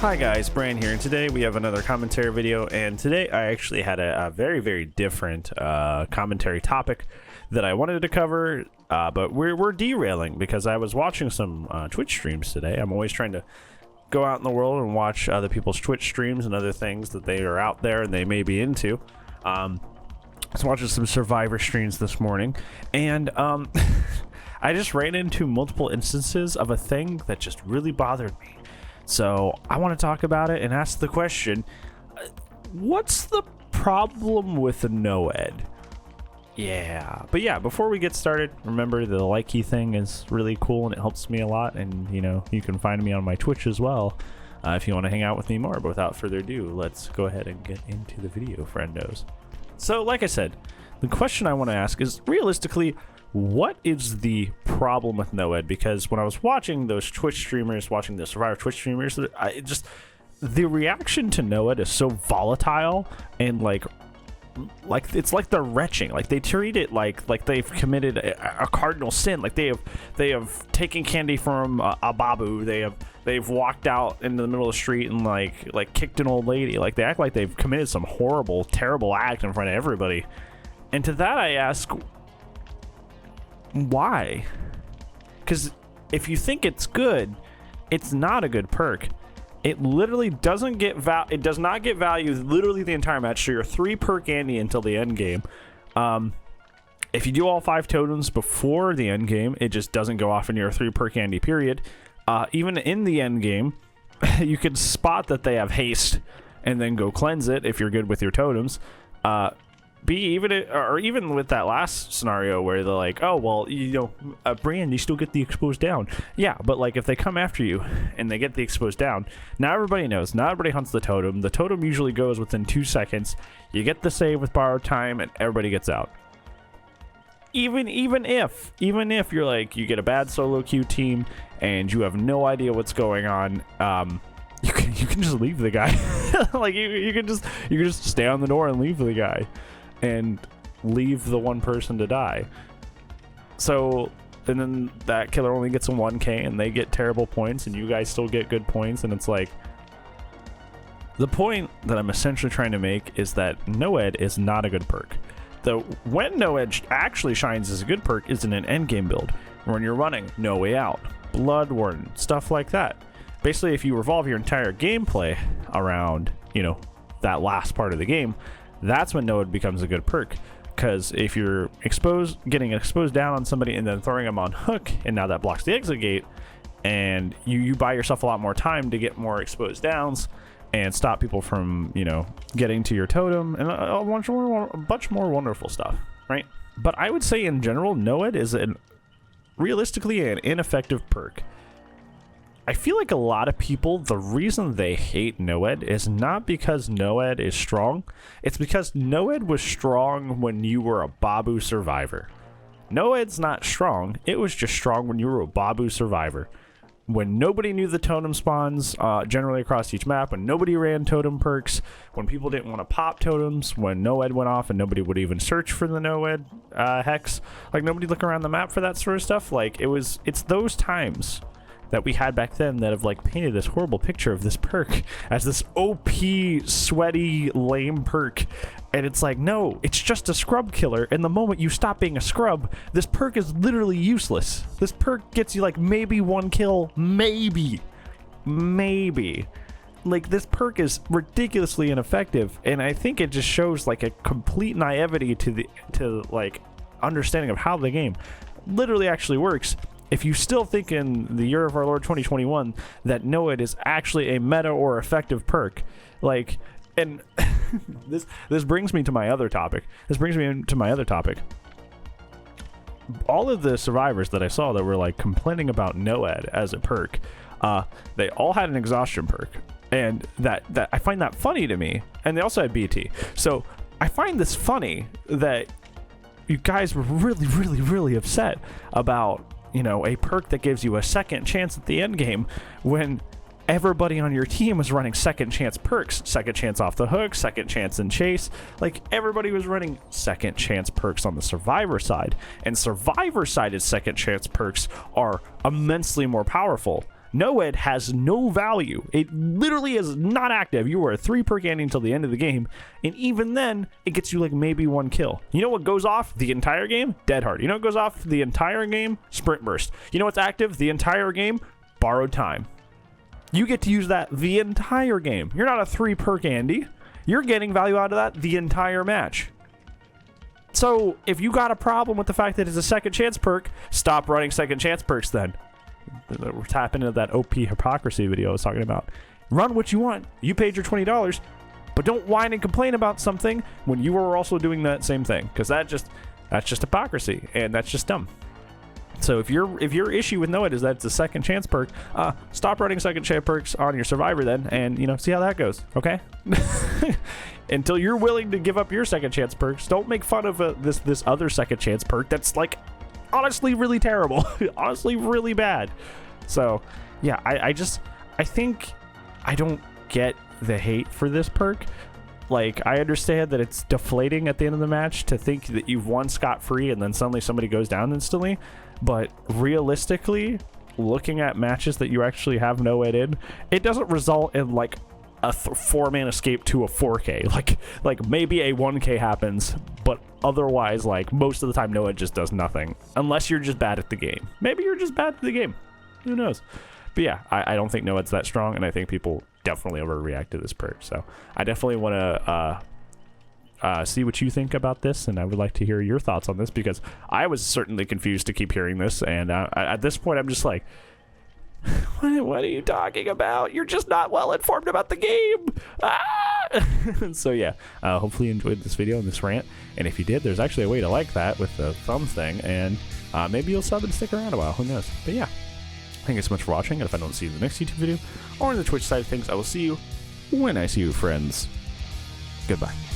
Hi guys, Bran here, and today we have another commentary video, and today I actually had a very, very different commentary topic that I wanted to cover, but we're derailing because I was watching some Twitch streams today. I'm always trying to go out in the world and watch other people's Twitch streams and other things that they are out there and they may be into. I was watching some Survivor streams this morning, and I just ran into multiple instances of a thing that just really bothered me. So I want to talk about it and ask the question, what's the problem with the NOED? But yeah, before we get started, remember the like key thing is really cool and it helps me a lot. And, you know, you can find me on my Twitch as well if you want to hang out with me more. But without further ado, let's go ahead and get into the video, friendos. So like I said, the question I want to ask is realistically, what is the problem with NOED? Because when I was watching those Twitch streamers, watching the Survivor Twitch streamers, the reaction to NOED is so volatile and like it's like they're retching. Like they treat it like they've committed a cardinal sin. Like they have taken candy from a babu. They've walked out into the middle of the street and like kicked an old lady. Like they act like they've committed some horrible, terrible act in front of everybody. And to that I ask, why? Because if you think it's good, it's not a good perk. It literally doesn't get it does not get value literally the entire match. So you're 3 perk Andy until the end game. If you do all 5 totems before the end game, it just doesn't go off in your 3 perk Andy period. Even in the end game, you can spot that they have haste and then go cleanse it if you're good with your totems. Even with that last scenario where they're like, oh well, you know, Brian, you still get the exposed down. Yeah, but like if they come after you and they get the exposed down, now everybody knows. Now everybody hunts the totem. The totem usually goes within 2 seconds. You get the save with borrowed time, and everybody gets out. Even if you're like, you get a bad solo queue team and you have no idea what's going on, you can just leave the guy. Like you can just stay on the door and leave the guy. And leave the one person to die. So, and then that killer only gets a 1k and they get terrible points and you guys still get good points, and it's like, the point that I'm essentially trying to make is that NOED is not a good perk. Though when NOED actually shines as a good perk is in an endgame build, when you're running No Way Out, Blood Warden, stuff like that. Basically, if you revolve your entire gameplay around, you know, that last part of the game, that's when NOED becomes a good perk. Because if you're getting exposed down on somebody and then throwing them on hook, and now that blocks the exit gate, and you buy yourself a lot more time to get more exposed downs and stop people from, you know, getting to your totem and a bunch more wonderful stuff, right? But I would say in general, NOED is realistically an ineffective perk. I feel like a lot of people, the reason they hate NOED is not because NOED is strong. It's because NOED was strong when you were a babu survivor. NOED's not strong. It was just strong when you were a babu survivor. When nobody knew the totem spawns generally across each map, when nobody ran totem perks, when people didn't want to pop totems, when NOED went off and nobody would even search for the NOED hex, like nobody look around the map for that sort of stuff. Like it's those times that we had back then that have like painted this horrible picture of this perk as this OP, sweaty, lame perk. And it's like, no, it's just a scrub killer. And the moment you stop being a scrub, this perk is literally useless. This perk gets you like maybe 1 kill, maybe. Like this perk is ridiculously ineffective. And I think it just shows like a complete naivety to like understanding of how the game literally actually works. If you still think in the year of our Lord 2021 that NOED is actually a meta or effective perk, like, and this brings me to my other topic. All of the survivors that I saw that were like complaining about NOED as a perk, they all had an exhaustion perk, and that I find that funny to me. And they also had BT. So I find this funny that you guys were really upset about, you know, a perk that gives you a second chance at the end game when everybody on your team was running second chance perks, second chance off the hook, second chance in chase. Like everybody was running second chance perks on the survivor side, and survivor sided second chance perks are immensely more powerful NOED has no value. It literally is not active. You are a 3 perk Andy until the end of the game, and even then, it gets you like maybe 1 kill. You know what goes off the entire game? Dead Hard. You know what goes off the entire game? Sprint Burst. You know what's active the entire game? Borrowed Time. You get to use that the entire game. You're not a 3 perk Andy. You're getting value out of that the entire match. So if you got a problem with the fact that it's a second chance perk, stop running second chance perks then. We're tapping into that OP hypocrisy video I was talking about. Run what you want. You paid your $20, but don't whine and complain about something when you were also doing that same thing, because that's just hypocrisy, and that's just dumb. So if your issue with NOED is that it's a second chance perk, stop running second chance perks on your survivor then, and see how that goes, okay? Until you're willing to give up your second chance perks, don't make fun of this other second chance perk that's like honestly really terrible. Honestly really bad. So yeah, I think I don't get the hate for this perk. Like, I understand that it's deflating at the end of the match to think that you've won scot-free and then suddenly somebody goes down instantly, but realistically, looking at matches that you actually have NOED in, it doesn't result in like a 4-man escape to a 4K. Like maybe a 1K happens, but otherwise, like, most of the time NOED just does nothing unless you're just bad at the game. Maybe you're just bad at the game, who knows. But yeah, I don't think NOED's that strong, and I think people definitely overreact to this perk. So I definitely want to see what you think about this, and I would like to hear your thoughts on this, because I was certainly confused to keep hearing this, and at this point I'm just like, what are you talking about? You're just not well informed about the game. So yeah, hopefully you enjoyed this video and this rant, and if you did, there's actually a way to like that with the thumb thing, and maybe you'll sub and stick around a while, who knows. But yeah, thank you so much for watching, and if I don't see you in the next YouTube video or in the Twitch side of things, I will see you when I see you, friends. Goodbye.